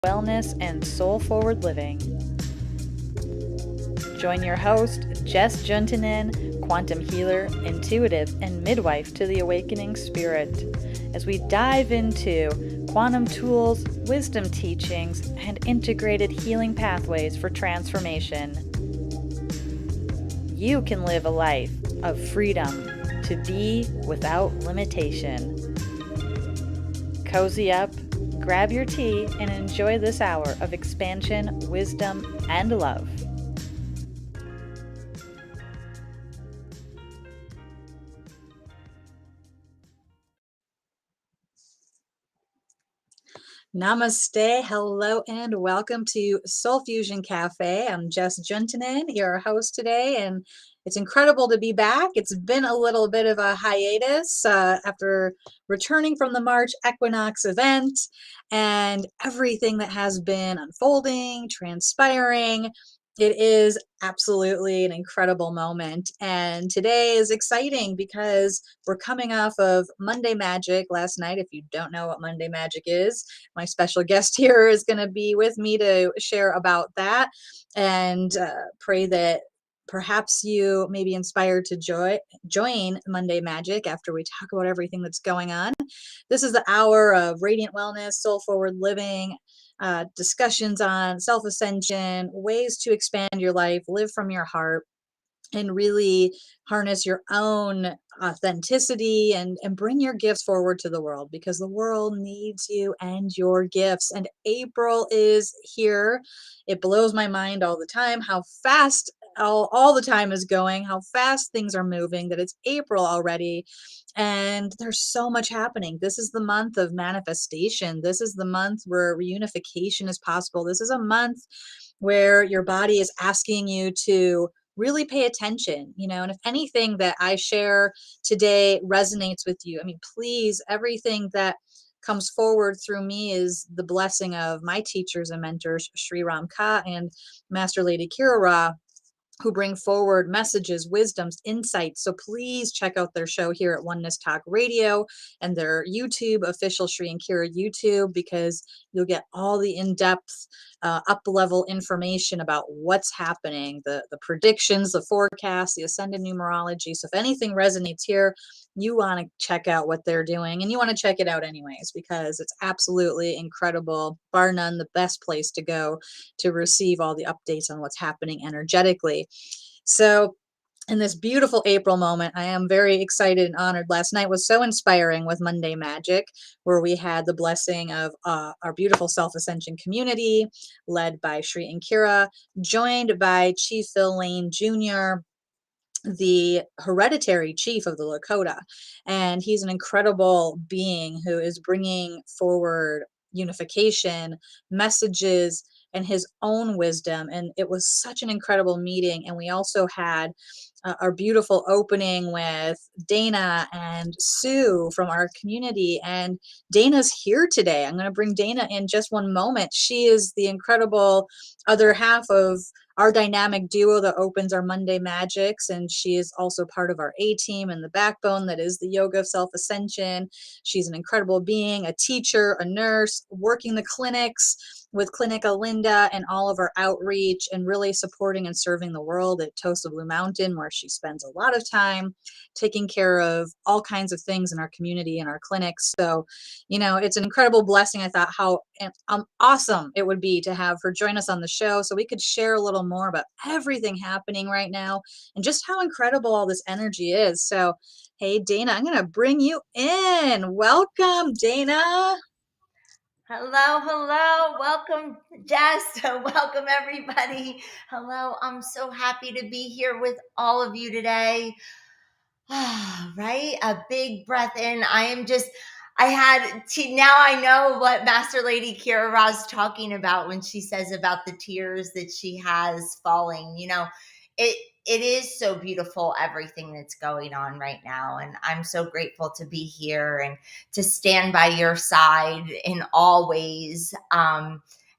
wellness, and soul-forward living. Join your host, Jess Juntunen, quantum healer, intuitive, and midwife to the awakening spirit, as we dive into quantum tools, wisdom teachings, and integrated healing pathways for transformation. You can live a life of freedom to be without limitation. Cozy up, grab your tea, and enjoy this hour of expansion, wisdom, and love. Namaste, hello, and welcome to Soul Fusion Cafe. I'm Jess Juntunen, your host today, and it's incredible to be back. It's been a little bit of a hiatus after returning from the March equinox event and everything that has been unfolding, transpiring. It is absolutely an incredible moment. And today is exciting because we're coming off of Monday Magic last night. If you don't know what Monday Magic is, my special guest here is going to be with me to share about that, and pray that perhaps you may be inspired to join Monday Magic after we talk about everything that's going on. This is the hour of radiant wellness, soul forward living, discussions on self-ascension, ways to expand your life, live from your heart, and really harness your own authenticity and bring your gifts forward to the world, because the world needs you and your gifts. And April is here. It blows my mind all the time how fast all the time is going, how fast things are moving, that it's April already. And there's so much happening. This is the month of manifestation. This is the month where reunification is possible. This is a month where your body is asking you to really pay attention, and if anything that I share today resonates with you, please, everything that comes forward through me is the blessing of my teachers and mentors, Sri Ram Ka and Master Lady Kira Ra, who bring forward messages, wisdoms, insights. So please check out their show here at Oneness Talk Radio and their YouTube, official Sri and Kira YouTube, because you'll get all the in-depth, up-level information about what's happening, the predictions, the forecasts, the ascended numerology. So if anything resonates here, you want to check out what they're doing, and you want to check it out anyways, because it's absolutely incredible, bar none, the best place to go to receive all the updates on what's happening energetically. So in this beautiful April moment, I am very excited and honored. Last night was so inspiring with Monday Magic, where we had the blessing of our beautiful Self-Ascension community, led by Sri and Kira, joined by Chief Phil Lane Jr., the hereditary chief of the Lakota. And he's an incredible being who is bringing forward unification, messages, and his own wisdom. And it was such an incredible meeting. And we also had our beautiful opening with Dana and Sue from our community. And Dana's here today. I'm going to bring Dana in just one moment. She is the incredible other half of our dynamic duo that opens our Monday Magics, and she is also part of our A-team and the backbone that is the Yoga of Self-Ascension. She's an incredible being, a teacher, a nurse, working the clinics with Clinica Linda and all of our outreach, and really supporting and serving the world at Tosa Blue Mountain, where she spends a lot of time taking care of all kinds of things in our community and our clinics. So, it's an incredible blessing. I thought how awesome it would be to have her join us on the show so we could share a little more about everything happening right now and just how incredible all this energy is. So, hey, Dana, I'm going to bring you in. Welcome, Dana. Hello. Welcome, Jess. Welcome, everybody. Hello. I'm so happy to be here with all of you today. Right? A big breath in. Now I know what Master Lady Kira Ra's talking about when she says about the tears that she has falling. It is so beautiful, everything that's going on right now. And I'm so grateful to be here and to stand by your side in all ways.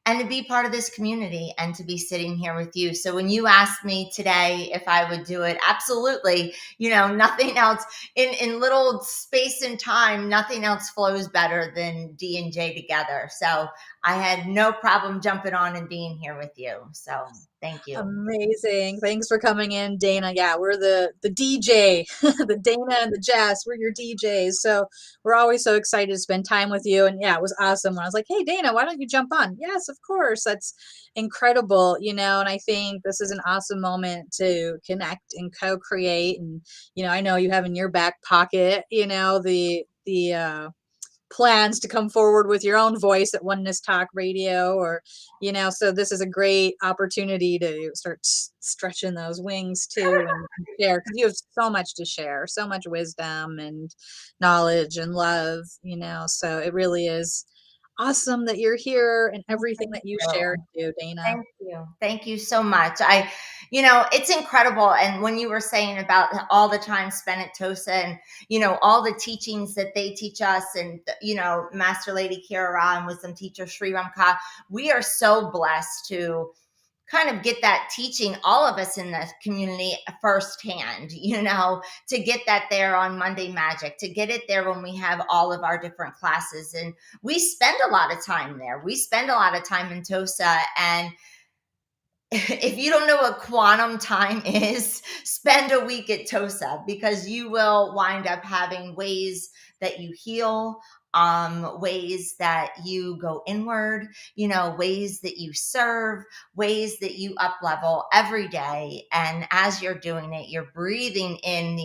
And to be part of this community and to be sitting here with you. So when you asked me today if I would do it, absolutely, nothing else in little space and time, nothing else flows better than D and J together. So I had no problem jumping on and being here with you. So thank you. Amazing. Thanks for coming in, Dana. Yeah, we're the DJ, the Dana and the Jess. We're your DJs. So we're always so excited to spend time with you. And yeah, it was awesome when I was like, hey, Dana, why don't you jump on? Yes, of course. That's incredible, and I think this is an awesome moment to connect and co-create. And, I know you have in your back pocket, the plans to come forward with your own voice at Oneness Talk Radio, or so this is a great opportunity to start stretching those wings too, and share, because you have so much to share, so much wisdom and knowledge and love, so it really is awesome that you're here and everything Thank that you shared you. too, Dana. Thank you. Thank you so much. It's incredible. And when you were saying about all the time spent at TOSA and, all the teachings that they teach us and, Master Lady Kira Ra and wisdom teacher Sri Ramka, we are so blessed to kind of get that teaching, all of us in the community firsthand, to get that there on Monday Magic, to get it there when we have all of our different classes. And we spend a lot of time there. We spend a lot of time in TOSA. And if you don't know what quantum time is, spend a week at TOSA, because you will wind up having ways that you heal, ways that you go inward, ways that you serve, ways that you up level every day. And as you're doing it, you're breathing in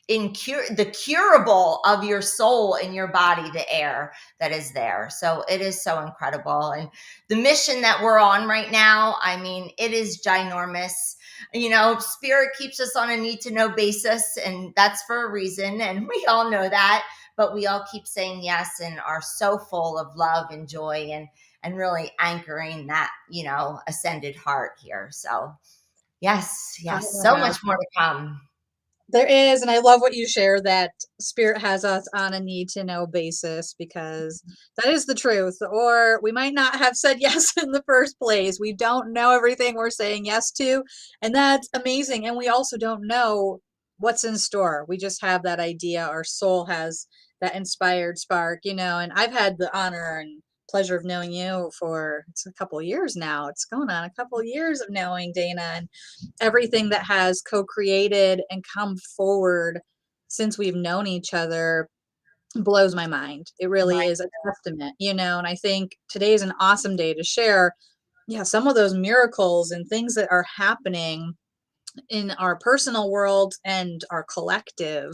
the curable of your soul and your body, the air that is there. So it is so incredible. And the mission that we're on right now, I mean, it is ginormous. Spirit keeps us on a need to know basis, and that's for a reason. And we all know that, but we all keep saying yes and are so full of love and joy and really anchoring that, ascended heart here. So yes, I yes, so love much more to come. There is, and I love what you share, that spirit has us on a need to know basis, because that is the truth. Or we might not have said yes in the first place. We don't know everything we're saying yes to, and that's amazing. And we also don't know what's in store. We just have that idea. Our soul has that inspired spark, and I've had the honor and pleasure of knowing you for, it's a couple of years now. It's going on a couple of years of knowing Dana, and everything that has co-created and come forward since we've known each other blows my mind. It really Right. is a testament, and I think today is an awesome day to share, yeah, some of those miracles and things that are happening in our personal world and our collective,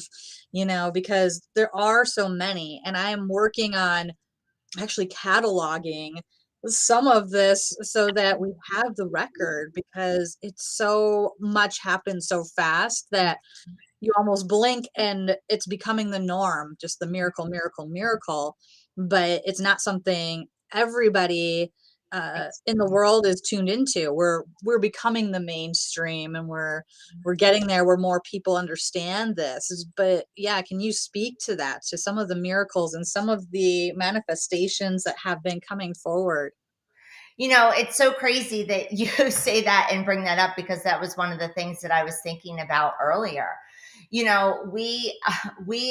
because there are so many, and I am working on actually cataloging some of this so that we have the record, because it's so much happens so fast that you almost blink and it's becoming the norm, just the miracle, miracle, miracle. But it's not something everybody in the world is tuned into. We're becoming the mainstream, and we're getting there where more people understand this. But yeah, can you speak to that, to some of the miracles and some of the manifestations that have been coming forward? It's so crazy that you say that and bring that up, because that was one of the things that I was thinking about earlier. We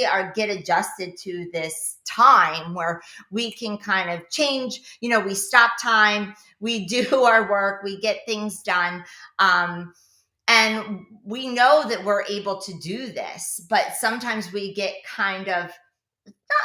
are get adjusted to this time where we can kind of change. We stop time, we do our work, we get things done. And we know that we're able to do this, but sometimes we get kind of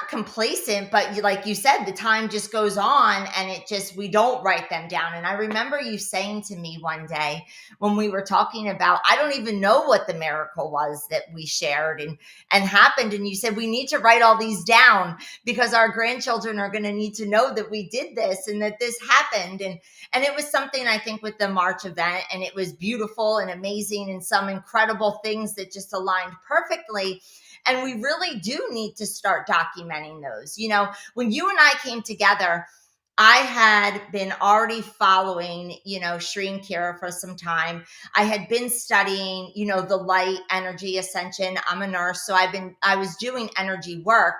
not complacent, but like you said, the time just goes on and we don't write them down. And I remember you saying to me one day when we were talking about, I don't even know what the miracle was that we shared and happened. And you said, we need to write all these down because our grandchildren are going to need to know that we did this and that this happened. And it was something, I think, with the March event, and it was beautiful and amazing and some incredible things that just aligned perfectly. And we really do need to start documenting those. When you and I came together, I had been already following, Shri and Kira for some time. I had been studying, the light energy ascension. I'm a nurse, so I was doing energy work.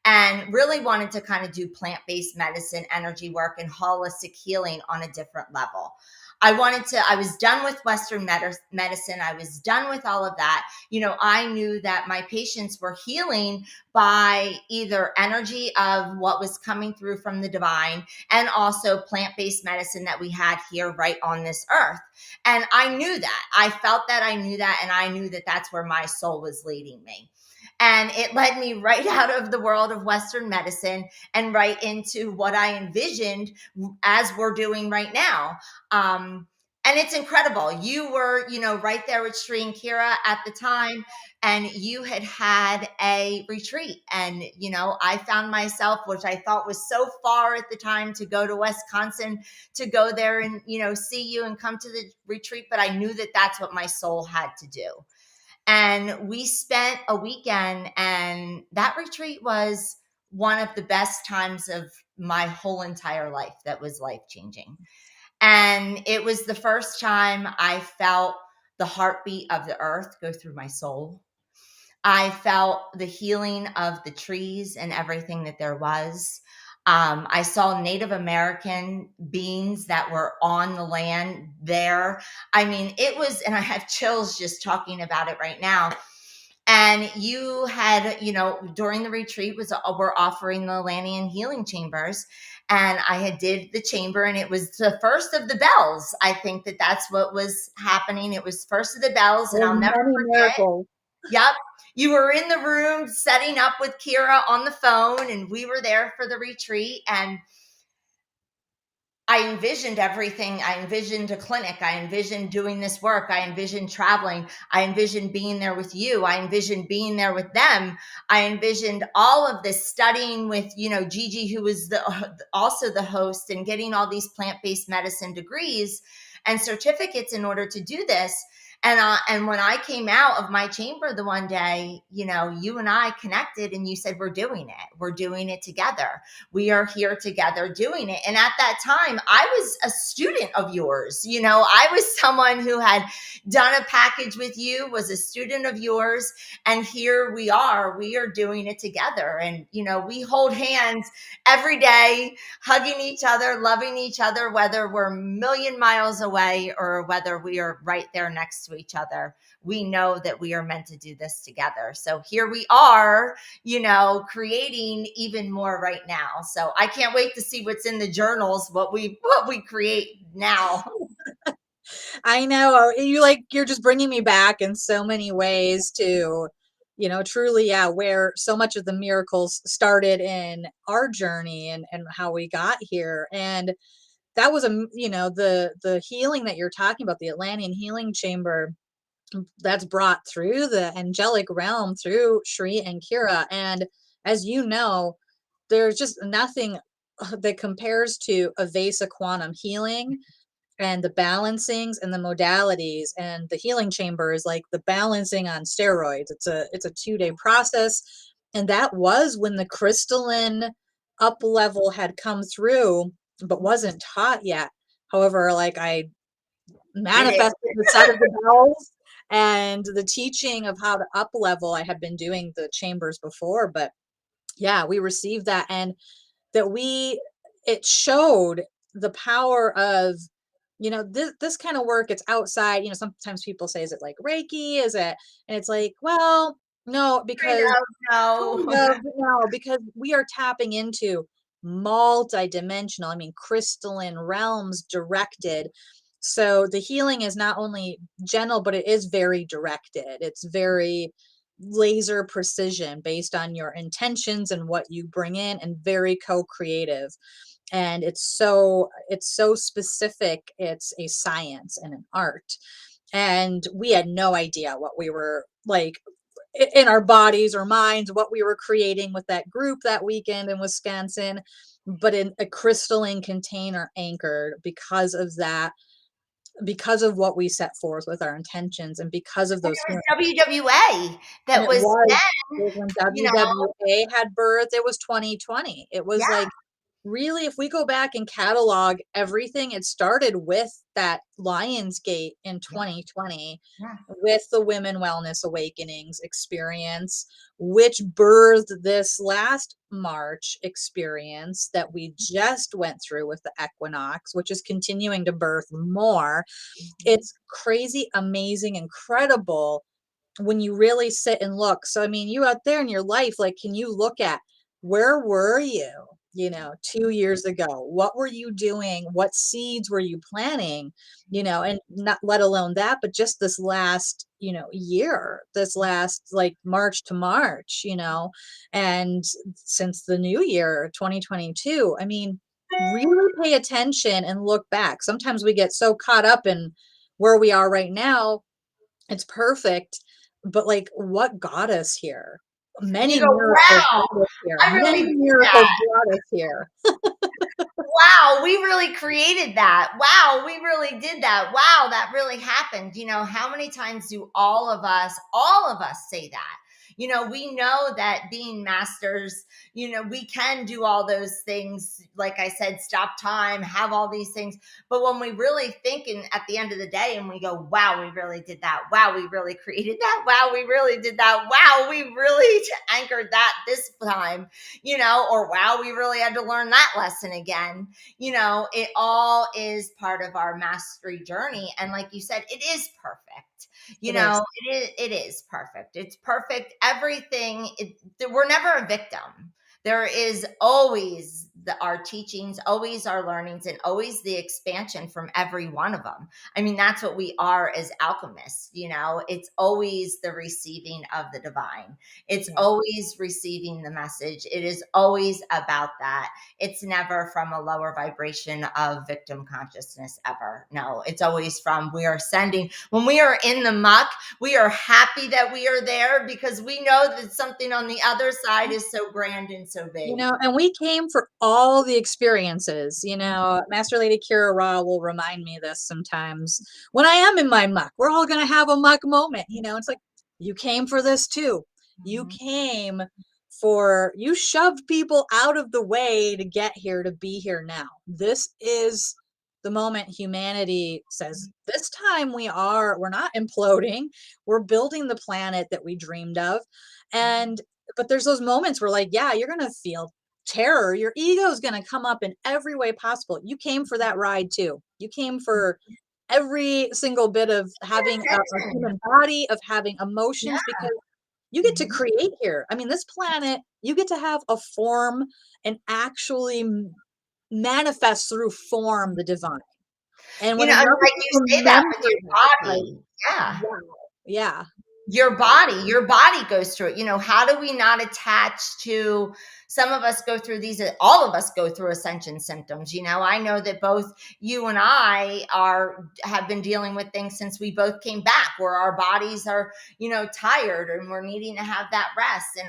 and really wanted to kind of do plant-based medicine, energy work, and holistic healing on a different level. I was done with Western medicine. I was done with all of that. I knew that my patients were healing by either energy of what was coming through from the divine, and also plant-based medicine that we had here right on this earth. And I knew that. I felt that. I knew that. And I knew that that's where my soul was leading me. And it led me right out of the world of Western medicine and right into what I envisioned as we're doing right now. And it's incredible. You were, right there with Sri and Kira at the time, and you had a retreat. And, I found myself, which I thought was so far at the time, to go to Wisconsin, to go there and, see you and come to the retreat. But I knew that that's what my soul had to do. And we spent a weekend, and that retreat was one of the best times of my whole entire life. That was life changing. And it was the first time I felt the heartbeat of the earth go through my soul. I felt the healing of the trees and everything that there was. I saw Native American beings that were on the land there. I mean, it was, and I have chills just talking about it right now. And you had, during the retreat we're offering the Lannian healing chambers. And I had did the chamber, and it was the first of the bells. I think that that's what was happening. It was first of the bells, and There's I'll never many forget. miracles. Yep. You were in the room setting up with Kira on the phone, and we were there for the retreat. And I envisioned everything. I envisioned a clinic. I envisioned doing this work. I envisioned traveling. I envisioned being there with you. I envisioned being there with them. I envisioned all of this, studying with, Gigi, who was also the host, and getting all these plant-based medicine degrees and certificates in order to do this. And when I came out of my chamber the one day, you and I connected, and you said, we're doing it. We're doing it together. We are here together doing it. And at that time, I was a student of yours. I was someone who had done a package with you, was a student of yours. And here we are doing it together. And, we hold hands every day, hugging each other, loving each other, whether we're a million miles away or whether we are right there next to each other. We know that we are meant to do this together. So here we are, creating even more right now. So I can't wait to see what's in the journals, what we create now. I know you're just bringing me back in so many ways to, truly, yeah, where so much of the miracles started in our journey and how we got here. And that was the healing that you're talking about, the Atlantean healing chamber, that's brought through the angelic realm through Shri and Kira. And as you know, there's just nothing that compares to Avesa quantum healing and the balancings and the modalities. And the healing chamber is like the balancing on steroids. It's a 2-day process. And that was when the crystalline up level had come through, but wasn't taught yet. However, like I It is. manifested the set of the bells and the teaching of how to up level. I had been doing the chambers before, but yeah, we received that. And that it showed the power of, this kind of work. It's outside, sometimes people say, is it like Reiki? Is it? And it's like, well, no, I because know. kind of, no, because we are tapping into multi-dimensional, crystalline realms directed. So the healing is not only gentle, but it is very directed. It's very laser precision based on your intentions and what you bring in, and very co-creative. And it's so specific. It's a science and an art. And we had no idea what we were like in our bodies or minds, what we were creating with that group that weekend in Wisconsin, but in a crystalline container, anchored because of that, because of what we set forth with our intentions, and because of And those it healing. was WWA And that it was was, then, it was when you know, WWA had birth. It was 2020. It was yeah. like really, if we go back and catalog everything, it started with that Lionsgate in Yeah, 2020 yeah. with the Women Wellness Awakenings experience, which birthed this last March experience that we just went through with the equinox, which is continuing to birth more. Mhm. It's crazy, amazing, incredible when you really sit and look. So, I mean, you out there in your life, like, can you look at where were you, 2 years ago? What were you doing? What seeds were you planting? And not let alone that, but just this last, year, this last like March to March, and since the new year, 2022, I mean, really pay attention and look back. Sometimes we get so caught up in where we are right now, it's perfect, but, like, what got us here? And you Many go, miracles wow, got us here. I really Many did miracles that. brought us here. Wow, we really created that. Wow, we really did that. Wow, that really happened. How many times do all of us say that? We know that being masters, we can do all those things. Like I said, stop time, have all these things. But when we really think and at the end of the day and we go, wow, we really did that. Wow, we really created that. Wow, we really did that. Wow, we really anchored that this time, or wow, we really had to learn that lesson again. It all is part of our mastery journey. And like you said, it is perfect. It is. It is perfect. It's perfect. Everything, we're never a victim. There is always our teachings, always our learnings, and always the expansion from every one of them. I mean, that's what we are as alchemists. It's always the receiving of the divine. It's Yeah. always receiving the message. It is always about that. It's never from a lower vibration of victim consciousness ever. No, it's always from we are sending. When we are in the muck, we are happy that we are there because we know that something on the other side is so grand and so big. And we came for all the experiences. Master Lady Kira Ra will remind me this sometimes when I am in my muck. We're all going to have a muck moment. It's like, you came for this too. You Mhm. came you shoved people out of the way to get here, to be here now. This is the moment humanity says, this time we're not imploding. We're building the planet that we dreamed of. And but there's those moments where, like, yeah, you're gonna feel terror. Your ego is gonna come up in every way possible. You came for that ride too. You came for every single bit of having a Ascension. human body, of having Yeah. emotions, because you get to Mhm. create here. I mean, this planet, you get to have a form and actually manifest through form the divine. And when And enough like people you say that remember with your that, like, body. Yeah. wow, yeah, Your body goes through it. How do we not attach to some of us go through these, all of us go through ascension symptoms. I know that both you and I have been dealing with things since we both came back, where our bodies are, tired and we're needing to have that rest, and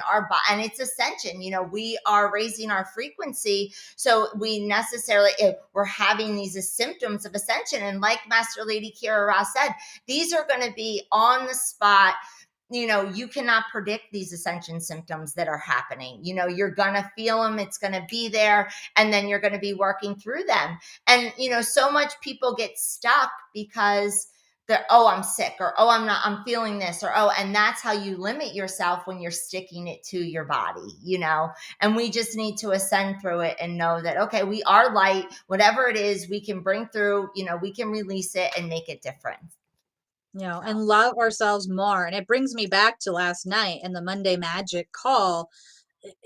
and it's ascension. We are raising our frequency. So we necessarily, if we're having these symptoms of ascension, and like Master Lady Kira Ra said, these are going to be on the spot. You cannot predict these ascension symptoms that are happening. You're going to feel them, it's going to be there, and then you're going to be working through them. And so much people get stuck because they're, oh, I'm sick, or oh, I'm not, I'm feeling this, or oh, and that's how you limit yourself, when you're sticking it to your body. And we just need to ascend through it and know that, okay, we are light. Whatever it is, we can bring through, we can release it and make it different. So and love ourselves more. And it brings me back to last night and the Monday Magic call,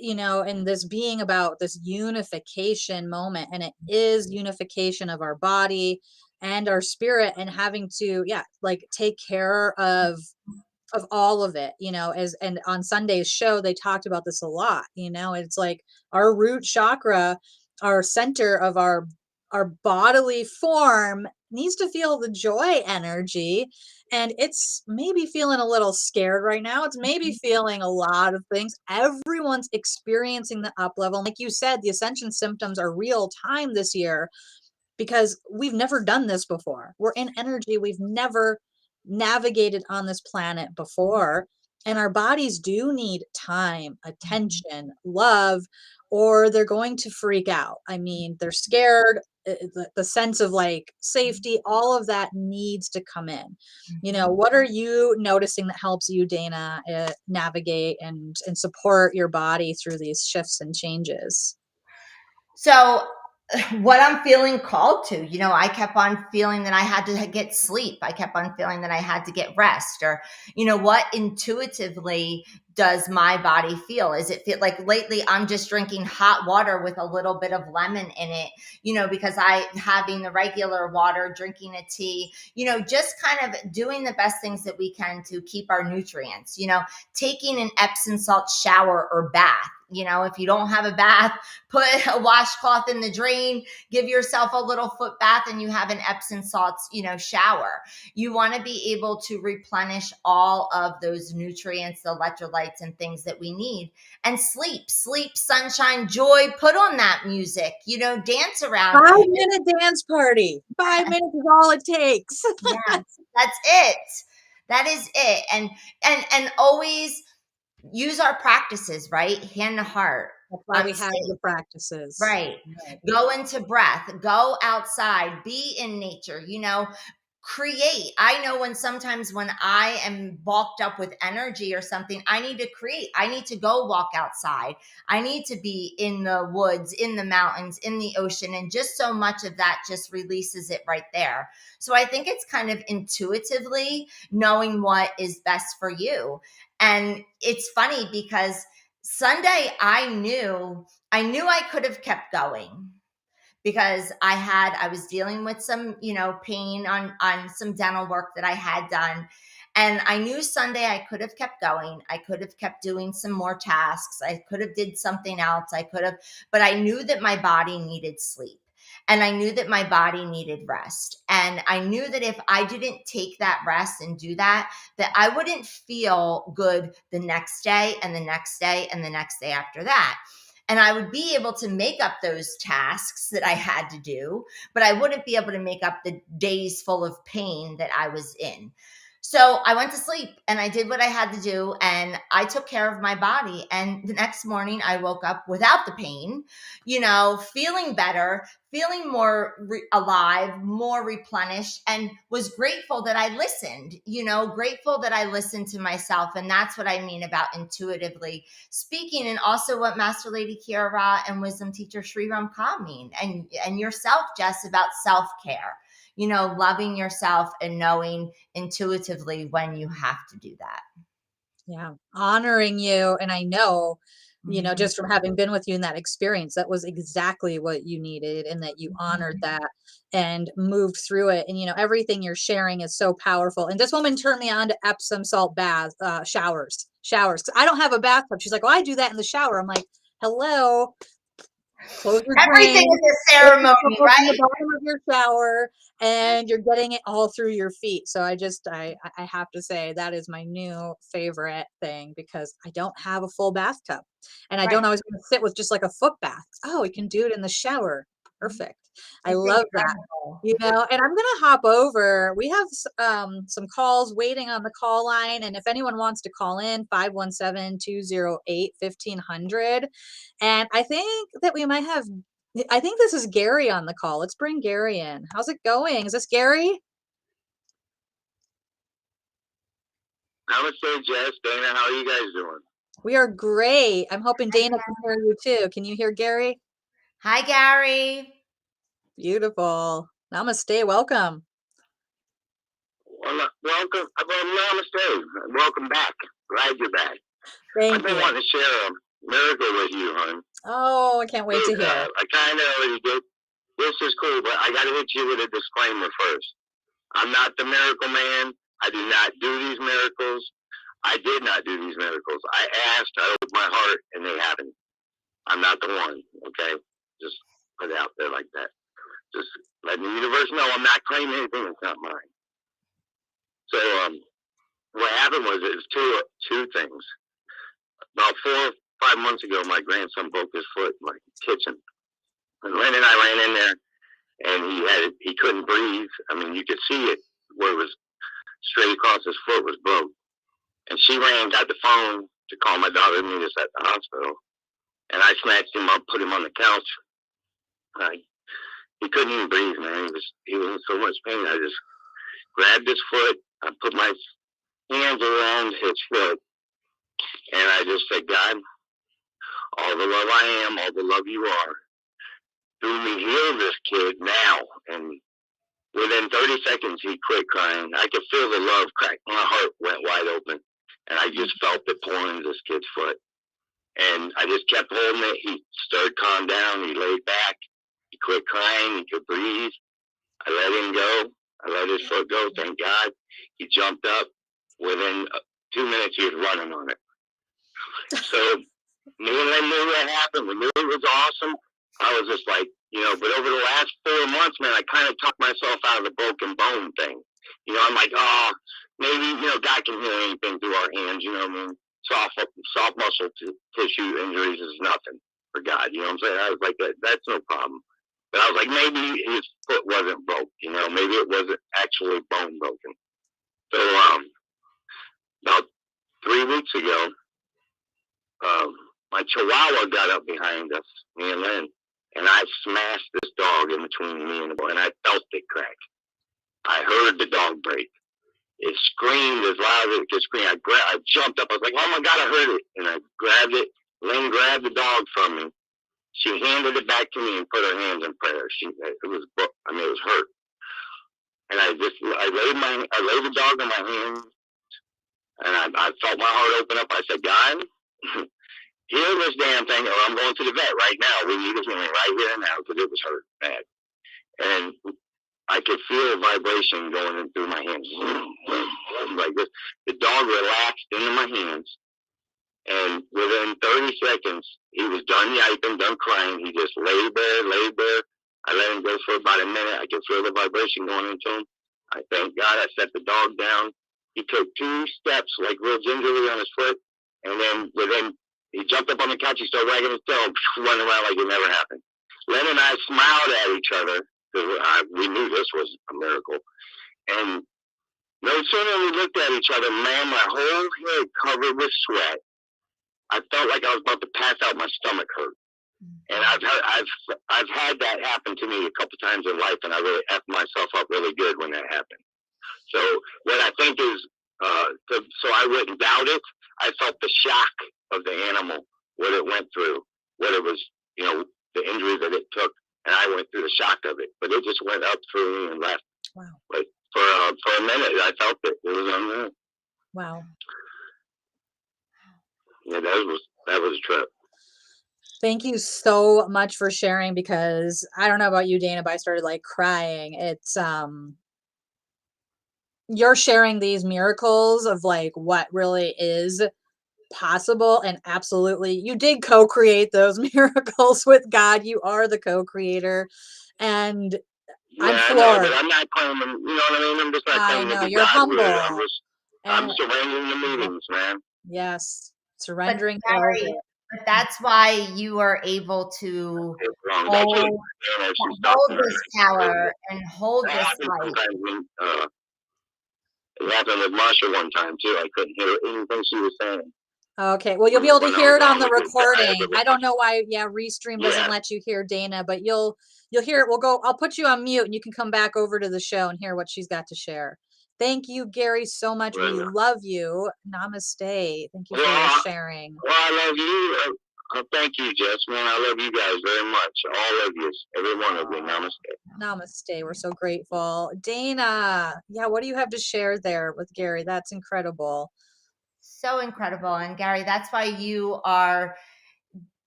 and this being about this unification moment. And it is unification of our body and our spirit, and having to, yeah, like, take care of all of it, and on Sunday's show they talked about this a lot. It's like our root chakra, our center of our bodily form, needs to feel the joy energy, and it's maybe feeling a little scared right now. It's maybe feeling a lot of things. Everyone's experiencing the up level. Like you said, the ascension symptoms are real time this year, because we've never done this before. We're in energy we've never navigated on this planet before. And our bodies do need time, attention, love. or they're going to freak out. I mean, they're scared. The sense of like safety, all of that needs to come in. Mhm. What are you noticing that helps you, Dana, navigate and support your body through these shifts and changes? So, what I'm feeling called to, I kept on feeling that I had to get sleep. I kept on feeling that I had to get rest, or, what intuitively does my body feel? Is it feel like lately I'm just drinking hot water with a little bit of lemon in it, because I having the regular water, drinking a tea, just kind of doing the best things that we can to keep our nutrients, taking an Epsom salt shower or bath. If you don't have a bath, put a washcloth in the drain, give yourself a little foot bath, and you have an Epsom salts, shower. You want to be able to replenish all of those nutrients, the electrolytes, and things that we need. And sleep, sunshine, joy. Put on that music, dance around. 5 minute dance party. 5 minutes is all it takes. Yes, that's it. That is it. And always use our practices, right? Hand to heart. That's why we have Sit. the practices. Right. Right. Go into breath, go outside, be in nature, create. I know sometimes when I am bulked up with energy or something, I need to create. I need to go walk outside. I need to be in the woods, in the mountains, in the ocean. And just so much of that just releases it right there. So I think it's kind of intuitively knowing what is best for you. And it's funny because Sunday, I knew I could have kept going because I was dealing with some, pain on some dental work that I had done. And I knew Sunday I could have kept going. I could have kept doing some more tasks. I could have did something else. But I knew that my body needed sleep. And I knew that my body needed rest. And I knew that if I didn't take that rest and do that, that I wouldn't feel good the next day and the next day and the next day after that. And I would be able to make up those tasks that I had to do, but I wouldn't be able to make up the days full of pain that I was in. So I went to sleep and I did what I had to do and I took care of my body. And the next morning I woke up without the pain, feeling better, feeling more alive, more replenished, and was grateful that I listened, grateful that I listened to myself. And that's what I mean about intuitively speaking, and also what Master Lady Kiara Ra and Wisdom Teacher Sri Ram Ka mean, and yourself, Jess, about self-care, loving yourself and knowing intuitively when you have to do that. Yeah. Honoring you. And I know, Mhm. just from having been with you in that experience, that was exactly what you needed and that you honored Mhm. that and moved through it. And, everything you're sharing is so powerful. And this woman turned me on to Epsom salt baths, showers. 'Cause I don't have a bathtub. She's like, well, I do that in the shower. I'm like, hello, close your Everything drain, is a put the ceremony, soap in the right? bottom of your shower, and you're getting it all through your feet. So I have to say that is my new favorite thing because I don't have a full bathtub, and I don't Right. always want to sit with just like a foot bath. Oh, you can do it in the shower. Perfect. I It's love that. incredible. And I'm gonna hop over. We have some calls waiting on the call line, and if anyone wants to call in, 517-208-1500. And I think that we might have, I think this is Gary on the call. Let's bring Gary in. How's it going? Is this Gary? Namaste, Jess. Dana, how are you guys doing? We are great. I'm hoping Dana can hear you too. Can you hear Gary? Hi, Gary. Beautiful. Namaste. Welcome. Well, welcome. Well, namaste. Welcome back. Glad you're back. I've Thank been you. wanting to share a miracle with you, hon. Oh, I can't wait to hear. I kind of already did. This is cool, but I got to hit you with a disclaimer first. I'm not the miracle man. I do not do these miracles. I did not do these miracles. I asked, I opened my heart, and they haven't. I'm not the one, okay? Just put it out there like that. Just letting the universe know I'm not claiming anything that's not mine. So what happened was it was two things. About 4 or 5 months ago, my grandson broke his foot in my kitchen, and Lynn and I ran in there, and he couldn't breathe. I mean, you could see it where it was straight across his foot was broke. And she ran, got the phone to call my daughter and meet us at the hospital. and I snatched him up, put him on the couch. He couldn't even breathe, man. He was in so much pain. I just grabbed his foot. I put my hands around his foot, and I just said, God, all the love I am, all the love you are, through me, heal this kid now. And within 30 seconds, he quit crying. I could feel the love crack. My heart went wide open, and I just felt it pouring into this kid's foot. And I just kept holding it. He started to calm down. He laid back. He quit crying. He could breathe. I let him go. I let his foot go. Thank God. He jumped up. Within 2 minutes, he was running on it. So me and Lynn knew what happened. We knew it was awesome. I was just like, but over the last 4 months, man, I kind of talked myself out of the broken bone thing. I'm like, oh, maybe, God can heal anything through our hands, I mean? Soft muscle tissue injuries is nothing for God, you know what I'm saying? I was like, that's no problem. But I was like, maybe his foot wasn't broke, maybe it wasn't actually bone broken. So about 3 weeks ago, my Chihuahua got up behind us, me and Lynn, and I smashed this dog in between me and the boy, and I felt it crack. I heard the dog break. It screamed as loud as it could scream. I jumped up. I was like, oh, my God, I heard it. And I grabbed it. Lynn grabbed the dog from me. She handed it back to me and put her hands in prayer. It was hurt. And I laid the dog in my hands, and I felt my heart open up. I said, God, heal this damn thing, or I'm going to the vet right now. We need a healing right here and now because it was hurt bad. And I could feel a vibration going in through my hands. Like this. The dog relaxed into my hands. And within 30 seconds, he was done yiping, done crying. He just laid there. I let him go for about a minute. I could feel the vibration going into him. I thank God I set the dog down. He took 2 steps, like real gingerly on his foot. And then he jumped up on the couch. He started wagging his tail, running around like it never happened. Len and I smiled at each other because we knew this was a miracle. And no sooner we looked at each other, man, my whole head covered with sweat. I felt like I was about to pass out. My stomach hurt. And I've had that happen to me a couple times in life, and I really effed myself up really good when that happened. So what I think is, so I wouldn't doubt it. I felt the shock of the animal, what it went through, what it was, the injury that it took, and I went through the shock of it. But it just went up through me and left. Wow. But for a minute, I felt it. It was unreal. Wow. Yeah, that was a trip. Thank you so much for sharing, because I don't know about you, Dana, but I started like crying. It's you're sharing these miracles of like what really is possible, and absolutely you did co-create those miracles with God. You are the co-creator, and I'm floored. But I'm not claiming, you know what I mean? I'm just not claiming to be you're God. humble. I'm surrendering the meetings, man. Yes, surrendering. But that's why you are able to hold this power and hold this light. It happened with Marsha one time too. I couldn't hear anything she was saying. Okay, well, you'll be able to hear it on the recording. I don't know why, Restream doesn't let you hear Dana, but you'll hear it. I'll put you on mute and you can come back over to the show and hear what she's got to share. Thank you, Gary, so much. We love you. Namaste. Thank you for sharing. Well, I love you. Thank you, Jess, man. I love you guys very much. All of you. Every one of you. Namaste. Namaste. We're so grateful. Dana, what do you have to share there with Gary? That's incredible. So incredible. And Gary, that's why you are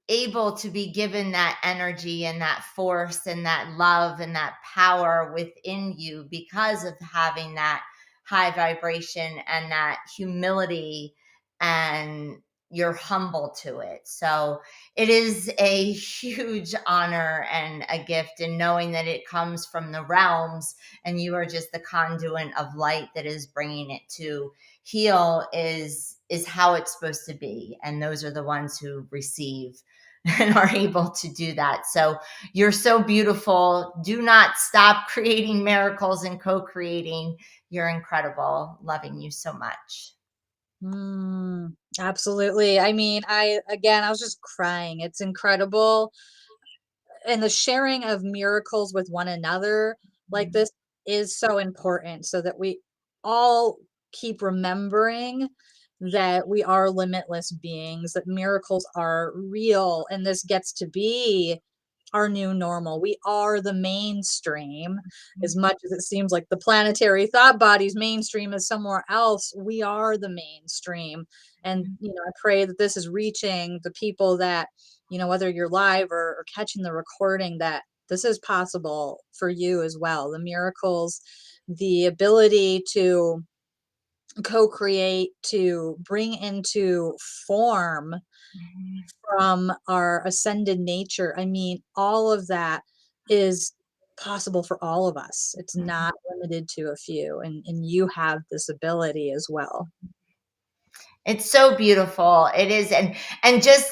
able to be given that energy and that force and that love and that power within you, because of having that high vibration and that humility, and you're humble to it. So it is a huge honor and a gift, and knowing that it comes from the realms and you are just the conduit of light that is bringing it to heal is how it's supposed to be. And those are the ones who receive and are able to do that. So you're so beautiful. Do not stop creating miracles and co-creating. You're incredible. Loving you so much. Absolutely. I mean, I was just crying. It's incredible. And the sharing of miracles with one another like Mhm. this is so important so that we all keep remembering that we are limitless beings, that miracles are real, and this gets to be our new normal. We are the mainstream. As much as it seems like the planetary thought body's mainstream is somewhere else, we are the mainstream. And, I pray that this is reaching the people that, whether you're live or catching the recording, that this is possible for you as well. The miracles, the ability to co-create, to bring into form Mhm. from our ascended nature. I mean, all of that is possible for all of us. It's Mhm. not limited to a few, and you have this ability as well. It's so beautiful. It is, and just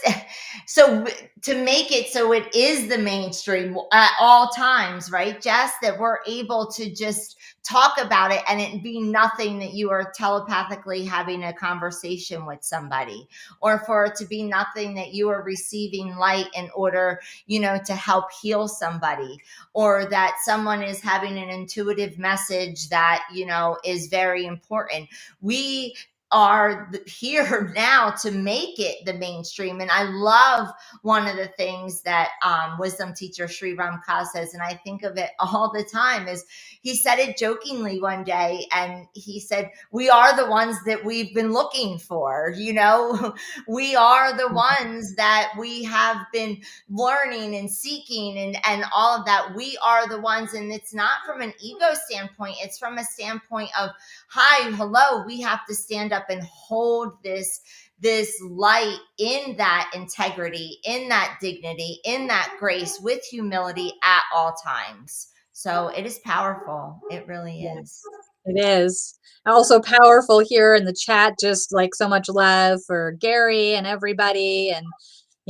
so to make it so it is the mainstream at all times, right, Jess? That we're able to just talk about it and it be nothing that you are telepathically having a conversation with somebody, or for it to be nothing that you are receiving light in order, to help heal somebody, or that someone is having an intuitive message that, is very important. We are here now to make it the mainstream. And I love one of the things that wisdom teacher Sri Ramkha says, and I think of it all the time, is he said it jokingly one day, and he said, we are the ones that we've been looking for, we are the ones that we have been learning and seeking, and all of that. We are the ones, and it's not from an ego standpoint, it's from a standpoint of, hi, hello, we have to stand up and hold this light in that integrity, in that dignity, in that grace, with humility at all times. So it is powerful. It really Yeah, is. it is. Also powerful here in the chat, just like so much love for Gary and everybody. And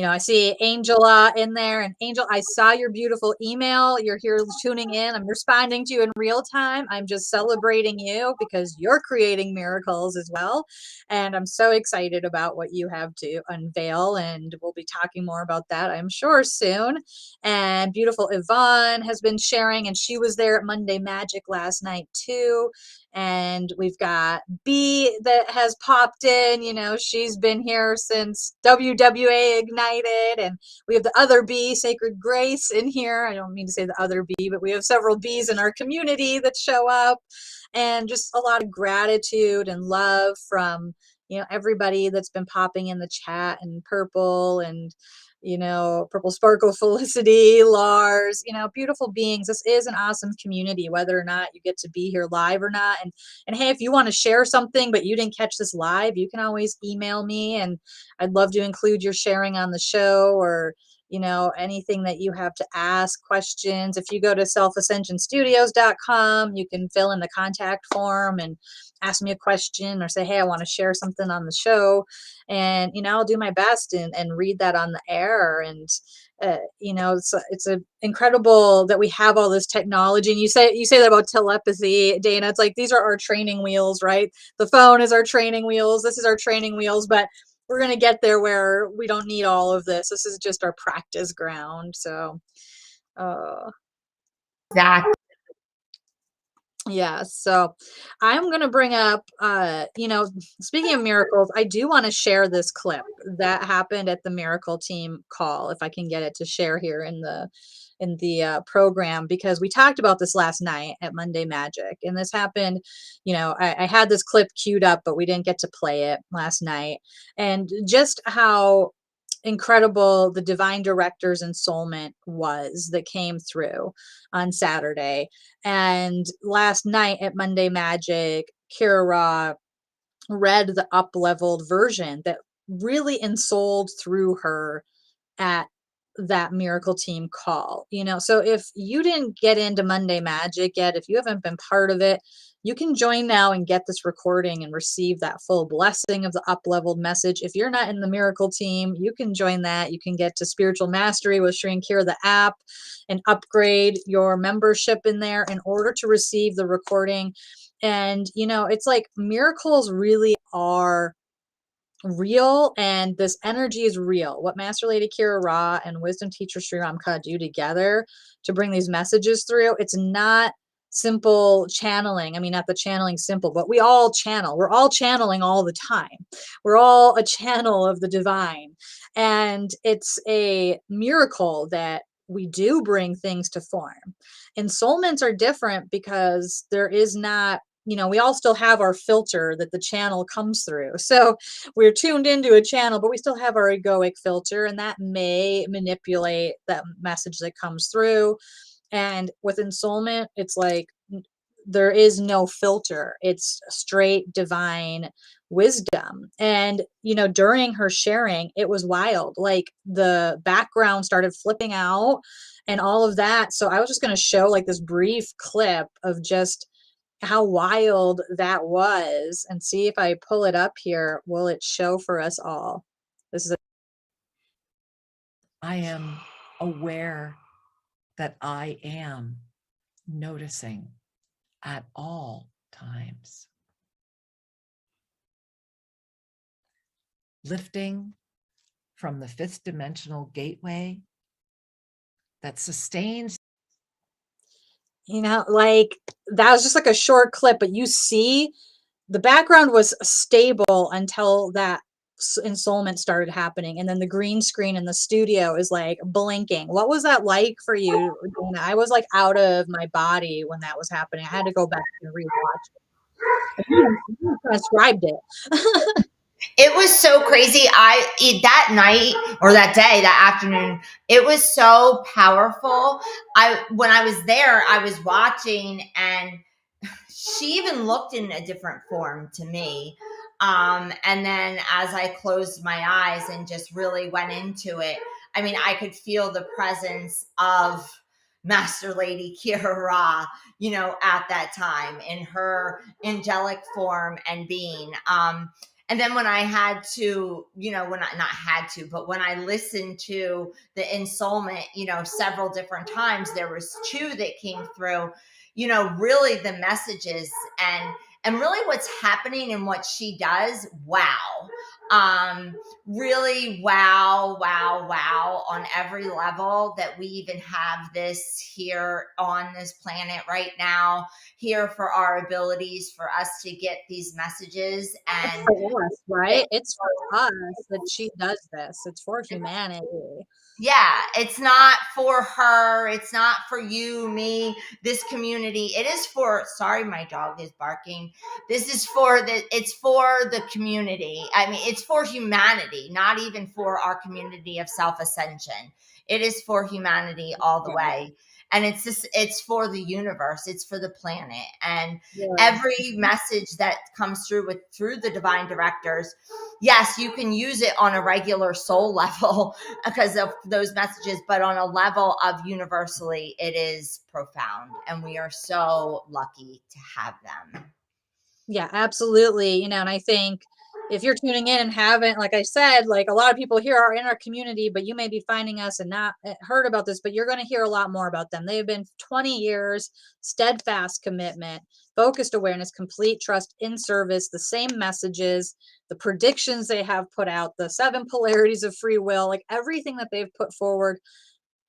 I see Angela in there. And Angel, I saw your beautiful email. You're here tuning in. I'm responding to you in real time. I'm just celebrating you because you're creating miracles as well. And I'm so excited about what you have to unveil. And we'll be talking more about that, I'm sure, soon. And beautiful Yvonne has been sharing, and she was there at Monday Magic last night too. And we've got B that has popped in. She's been here since WWA Ignited. And we have the other B, Sacred Grace, in here. I don't mean to say the other B, but we have several Bs in our community that show up. And just a lot of gratitude and love from, everybody that's been popping in the chat, and Purple and Purple Sparkle, Felicity, Lars, beautiful beings. This is an awesome community, whether or not you get to be here live or not. And hey, if you want to share something, but you didn't catch this live, you can always email me, and I'd love to include your sharing on the show, or, anything that you have to ask, questions. If you go to selfascensionstudios.com, you can fill in the contact form and ask me a question, or say, hey, I want to share something on the show. And I'll do my best and read that on the air. And it's a incredible that we have all this technology. And you say that about telepathy, Dana. It's like, these are our training wheels, right? The phone is our training wheels, this is our training wheels, but we're going to get there where we don't need all of this. This is just our practice ground. So uh Exactly. yeah, so I'm going to bring up, speaking of miracles, I do want to share this clip that happened at the Miracle Team call, if I can get it to share here in the program, because we talked about this last night at Monday Magic, and this happened. I had this clip queued up, but we didn't get to play it last night, and just how incredible the divine directors and soulmate was that came through on Saturday. And last night at Monday Magic, Kira Ra read the up leveled version that really ensouled through her at that Miracle Team call. So if you didn't get into Monday Magic yet, if you haven't been part of it, you can join now and get this recording and receive that full blessing of the up leveled message. If you're not in the Miracle Team, you can join that. You can get to Spiritual Mastery with Shri and Kira, the app, and upgrade your membership in there in order to receive the recording. And it's like miracles really are real, and this energy is real. What Master Lady Kira Ra and Wisdom Teacher Sri Ramkha do together to bring these messages through, it's not simple channeling. I mean, not the channeling simple, but we all channel. We're all channeling all the time. We're all a channel of the divine. And it's a miracle that we do bring things to form. Ensoulments are different because there is not, we all still have our filter that the channel comes through. So we're tuned into a channel, but we still have our egoic filter, and that may manipulate that message that comes through. And with ensoulment, it's like there is no filter. It's straight divine wisdom. And, during her sharing, it was wild. Like the background started flipping out and all of that. So I was just going to show like this brief clip of just how wild that was, and see if I pull it up here, will it show for us all? This is I am aware that I am noticing at all times. Lifting from the fifth dimensional gateway that sustains. like that was just like a short clip, but you see the background was stable until that ensoulment started happening, and then the green screen in the studio is like blinking. What was that like for you, Dana? I was like out of my body when that was happening. I had to go back and rewatch it. You transcribed it. It was so crazy. That night or that day, that afternoon, it was so powerful. When I was there, I was watching, and she even looked in a different form to me. And then as I closed my eyes and just really went into it, I mean, I could feel the presence of Master Lady Kira Ra, at that time in her angelic form and being. And then when I had to, when I not had to, but when I listened to the ensoulment, several different times, there was two that came through, really the messages and really what's happening and what she does. Wow. Really wow on every level, that we even have this here on this planet right now, here for our abilities, for us to get these messages. And For us, right? It's for us that she does this. It's for humanity. yeah, it's not for her. It's not for you, me, this community. It is for, sorry, my dog is barking. It's for the community. I mean, it's for humanity, not even for our community of self-ascension. It is for humanity all the way. And it's for the universe. It's for the planet. And every message that comes through the divine directors, yes, you can use it on a regular soul level because of those messages, but on a level of universally, it is profound. And we are so lucky to have them. Yeah, absolutely. And I think if you're tuning in and haven't, like I said, like a lot of people here are in our community, but you may be finding us and not heard about this, but you're going to hear a lot more about them. They've been 20 years, steadfast commitment, focused awareness, complete trust in service, the same messages, the predictions they have put out, the 7 polarities of free will, like everything that they've put forward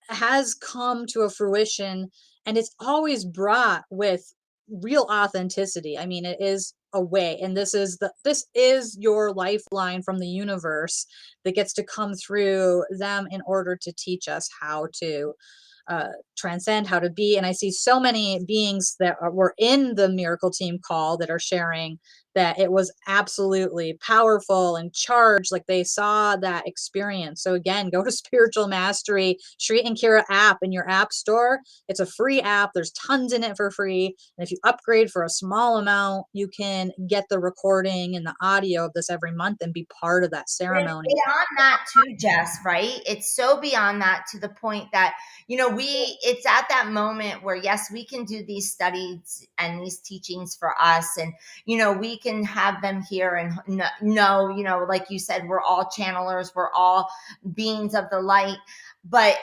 has come to a fruition, and it's always brought with real authenticity. I mean, it is a way, and this is your lifeline from the universe that gets to come through them in order to teach us how to transcend, how to be. And I see so many beings that were in the miracle team call that are sharing that it was absolutely powerful and charged, like they saw that experience. So again, go to Spiritual Mastery Shri and Kira app in your app store. It's a free app. There's tons in it for free. And if you upgrade for a small amount, you can get the recording and the audio of this every month and be part of that ceremony. It's beyond that too, Jess, right? It's so beyond that, to the point that, it's at that moment where, yes, we can do these studies and these teachings for us. And, we can have them here and know, like you said, we're all channelers, we're all beings of the light. But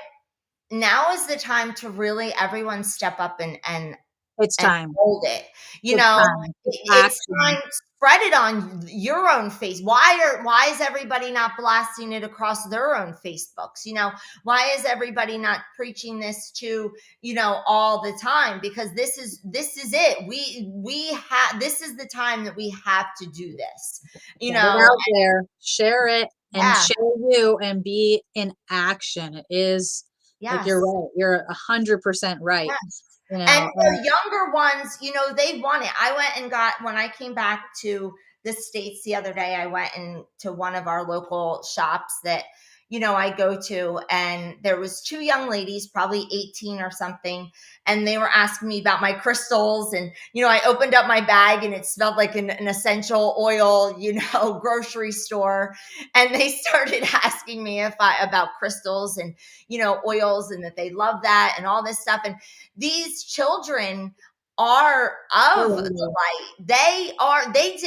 now is the time to really everyone step up and It's and time. hold it. You It's know, time. It's it's action. time. Spread it on your own face. Why is everybody not blasting it across their own Facebooks? You know, why is everybody not preaching this to, you know, all the time? Because this is it. We have, this is the time that we have to do this. You Get it know, out there. Share it and yeah, share you and be in action. It is like you're yes. right. You're 100% right. Yes. You And know, the younger ones, you know, they want it. I went and got, when I came back to the States the other day, I went into one of our local shops that, you know, I go to, and there was two young ladies, probably 18 or something, and they were asking me about my crystals. And, you know, I opened up my bag and it smelled like an essential oil, you know, grocery store. And they started asking me about crystals and, you know, oils, and that they love that and all this stuff. And these children are of the light. They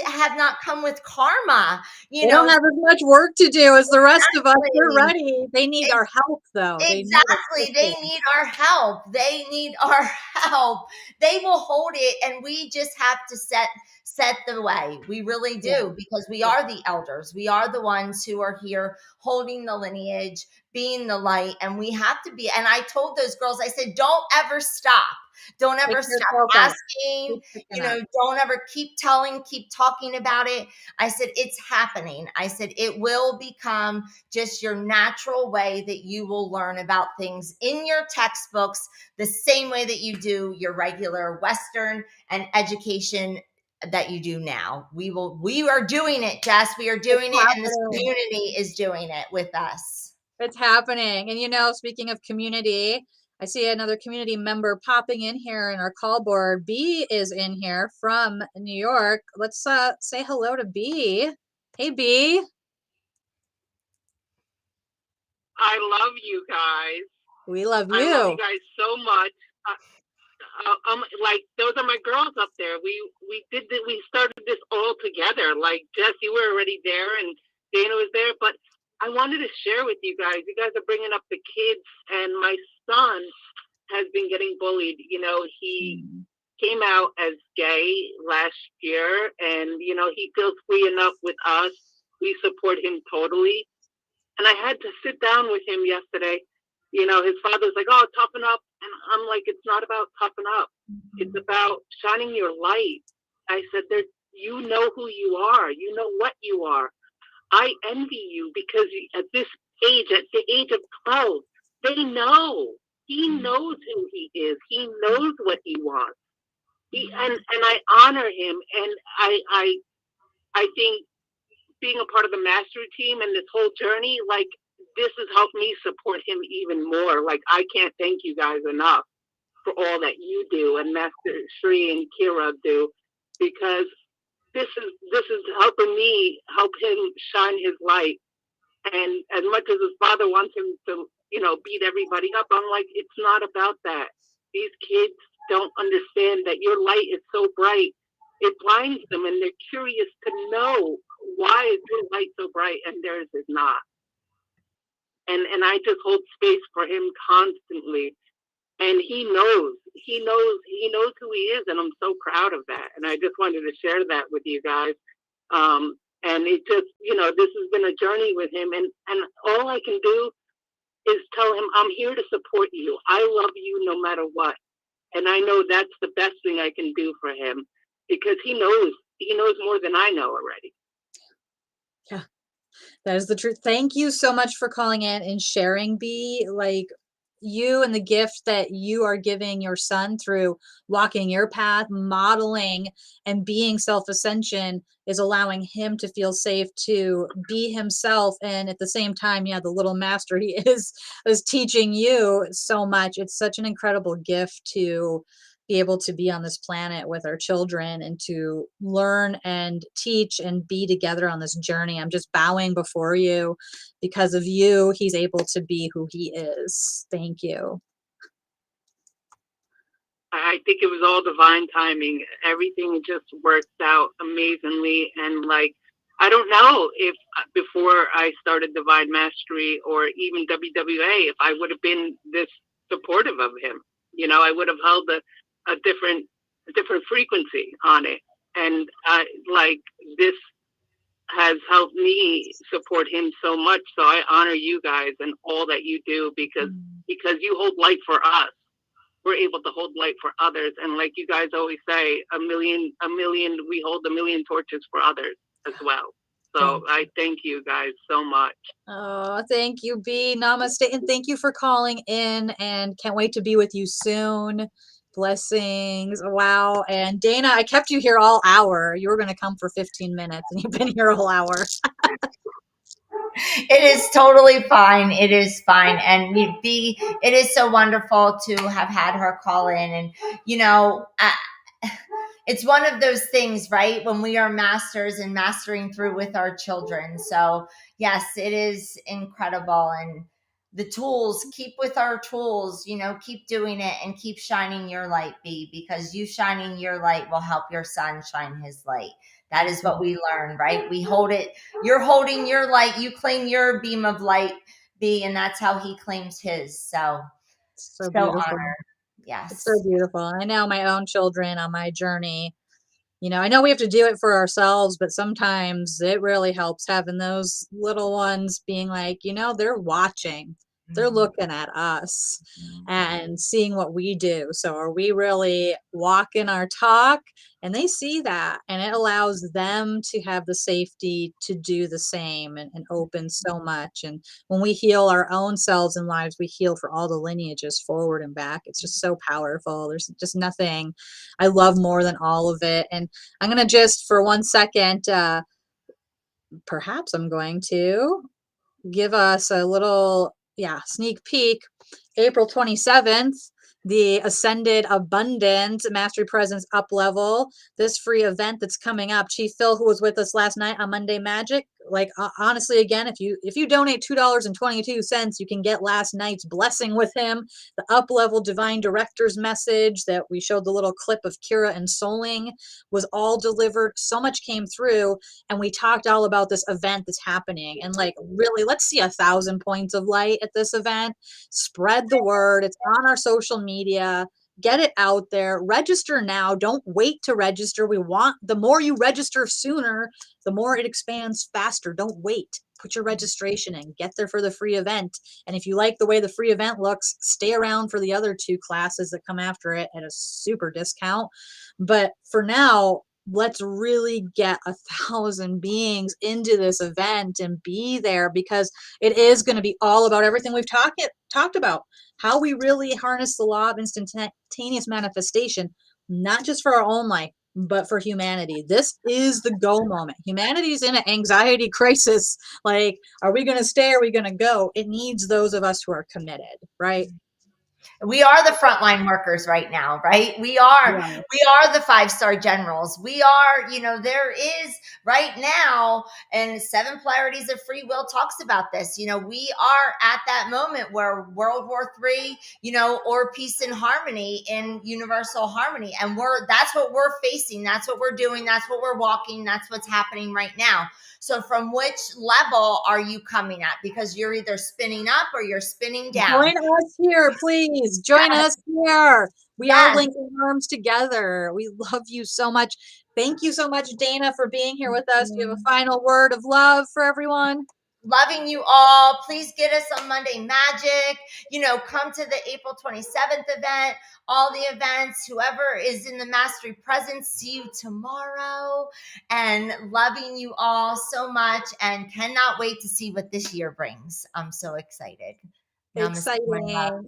have not come with karma, you they know. don't have as much work to do as the rest of us. They're Exactly. ready. They need our help, though. They need Exactly. They assistance. need our help. They need our help. They will hold it, and we just have to set the way. We really Yeah. do, because we are the elders. We are the ones who are here holding the lineage, being the light, and we have to be. And I told those girls, I said, don't ever stop. Don't Pick ever stop yourself up. asking, Keep picking you up. know, don't ever keep telling, keep talking about it. I said, it's happening. I said, it will become just your natural way that you will learn about things in your textbooks, the same way that you do your regular Western and education that you do now. We are doing it, Jess. We are doing It's it, and this happening. community is doing it with us. It's happening. And, you know, speaking of community, I see another community member popping in here in our call board. B is in here from New York. Let's say hello to B. Hey, B. I love you guys. We love I love you you. guys so much. Like those are my girls up there. We started this all together. Like Jess, you were already there, and Dana was there. But I wanted to share with you guys. You guys are bringing up the kids, and my son has been getting bullied. You know, he came out as gay last year, and you know he feels free enough with us. We support him totally. And I had to sit down with him yesterday. You know, his father's like, oh, toughen up. And I'm like, it's not about toughen up. It's about shining your light. I said, you know who you are. You know what you are. I envy you because at this age, at the age of 12, they know. He knows who he is. He knows what he wants. And I honor him. And I think being a part of the mastery team and this whole journey, like this has helped me support him even more. Like I can't thank you guys enough for all that you do and Master Sri and Kira do, because this is helping me help him shine his light. And as much as his father wants him to, you know, beat everybody up, I'm like, it's not about that. These kids don't understand that your light is so bright. It blinds them, and they're curious to know why is your light so bright and theirs is not. And I just hold space for him constantly. And he knows who he is, and I'm so proud of that. And I just wanted to share that with you guys. And it just, you know, this has been a journey with him, and all I can do is tell him I'm here to support you. I love you no matter what. And I know that's the best thing I can do for him, because he knows more than I know already. Yeah, that is the truth. Thank you so much for calling in and sharing, B. Like you and the gift that you are giving your son through walking your path, modeling and being self-ascension is allowing him to feel safe to be himself. And at the same time, yeah, the little master he is teaching you so much. It's such an incredible gift to be able to be on this planet with our children and to learn and teach and be together on this journey. I'm just bowing before you. Because of you, he's able to be who he is. Thank you. I think it was all divine timing. Everything just worked out amazingly. And like, I don't know if before I started Divine Mastery or even WWA, if I would have been this supportive of him. You know, I would have held a different different frequency on it. And like this has helped me support him so much. So I honor you guys and all that you do, because you hold light for us. We're able to hold light for others. And like you guys always say, we hold a million torches for others as well. So I thank you guys so much. Oh, thank you, B. Namaste. And thank you for calling in, and can't wait to be with you soon. Blessings. Wow. And Dana, I kept you here all hour. You were going to come for 15 minutes and you've been here a whole hour. It is totally fine. It is fine. And it is so wonderful to have had her call in. And, it's one of those things, right? When we are masters and mastering through with our children. So yes, it is incredible. And the tools, keep with our tools, keep doing it and keep shining your light, B, because you shining your light will help your son shine his light. That is what we learn, right? We hold it. You're holding your light. You claim your beam of light, B, and that's how he claims his. So beautiful. Honored. Yes. It's so beautiful. I know my own children on my journey. I know we have to do it for ourselves, but sometimes it really helps having those little ones being like, they're watching. They're looking at us and seeing what we do. So are we really walking our talk? And they see that, and it allows them to have the safety to do the same, and open so much. And when we heal our own selves and lives, we heal for all the lineages forward and back. It's just so powerful. There's just nothing I love more than all of it. And I'm going to just for 1 second, perhaps I'm going to give us a little sneak peek. April 27th, the Ascended Abundant Mastery Presence Up Level, this free event that's coming up. Chief Phil, who was with us last night on Monday Magic, honestly, again, if you donate $2.22, you can get last night's blessing with him, the Up Level Divine Director's message that we showed, the little clip of Kira and Soling, was all delivered. So much came through, and we talked all about this event that's happening. And really, let's see 1,000 points of light at this event. Spread the word. It's on our social media. Get it out there. Register now. Don't wait to register. The more you register sooner, the more it expands faster. Don't wait. Put your registration in. Get there for the free event. And if you like the way the free event looks, stay around for the other 2 classes that come after it at a super discount. But for now, let's really get 1,000 beings into this event and be there, because it is going to be all about everything we've talked about, how we really harness the law of instantaneous manifestation, not just for our own life, but for humanity. This is the go moment. Humanity's in an anxiety crisis. Are we going to stay? Are we going to go? It needs those of us who are committed, right? We are the frontline workers right now, right? We are the 5-star generals. We are, there is right now, and 7 Polarities of Free Will talks about this. We are at that moment where World War III, or peace and harmony in universal harmony. And that's what we're facing. That's what we're doing. That's what we're walking. That's what's happening right now. So from which level are you coming at? Because you're either spinning up or you're spinning down. Join us here, please. Join us here. We are linking arms together. We love you so much. Thank you so much, Dana, for being here with us. Do you have a final word of love for everyone? Loving you all. Please get us on Monday Magic. Come to the April 27th event, all the events, whoever is in the Mastery Presence. See you tomorrow. And loving you all so much, and cannot wait to see what this year brings. I'm so excited. Exciting.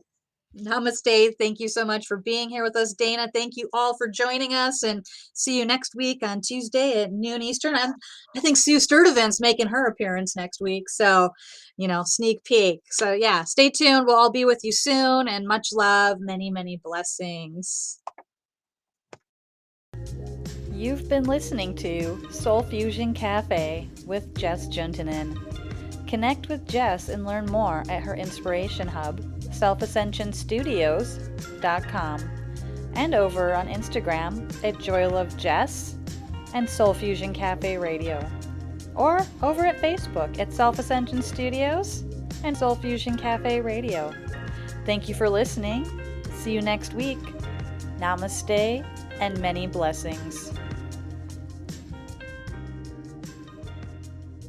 Namaste. Thank you so much for being here with us, Dana. Thank you all for joining us, and see you next week on Tuesday at noon Eastern. I think Sue Sturdivant's making her appearance next week, so sneak peek. So stay tuned. We'll all be with you soon, and much love. Many, many blessings. You've been listening to Soul Fusion Cafe with Jess Juntunen. Connect with Jess and learn more at her inspiration hub, selfascensionstudios.com, and over on Instagram at JoyLoveJess and Soul Fusion Cafe Radio, or over at Facebook at Self-Ascension Studios and Soul Fusion Cafe Radio. Thank you for listening. See you next week. Namaste and many blessings.